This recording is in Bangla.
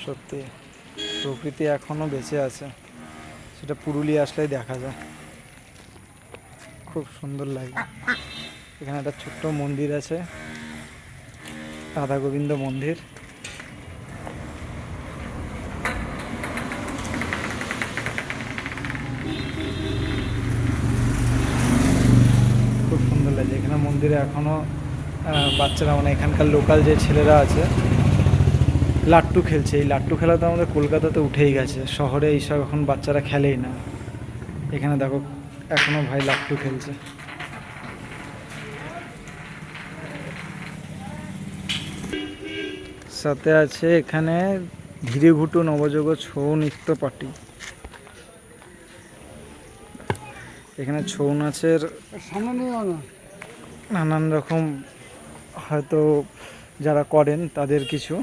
সত্যি প্রকৃতি এখনো বেঁচে আছে, সেটা পুরুলিয়া আসলেই দেখা যায়। খুব সুন্দর লাগে। এখানে একটা ছোট্ট মন্দির আছে, রাধা গোবিন্দ মন্দির। খুব সুন্দর লাগে এখানে মন্দিরে এখনো বাচ্চারা, মানে এখানকার লোকাল যে ছেলেরা আছে, লাট্টু খেলছে। এই লাট্টু খেলা তো আমাদের কলকাতাতে উঠেই গেছে, শহরে এইসব এখন বাচ্চারা খেলেই না। এখানে দেখো এখনো ভাই লাট্টু খেলছে। সাথে আছে এখানে ধীরেঘুটু নবযুগ ছৌ নৃত্য পার্টি। এখানে ছৌ নাচের নানান রকম, হয়তো যারা করেন তাদের কিছু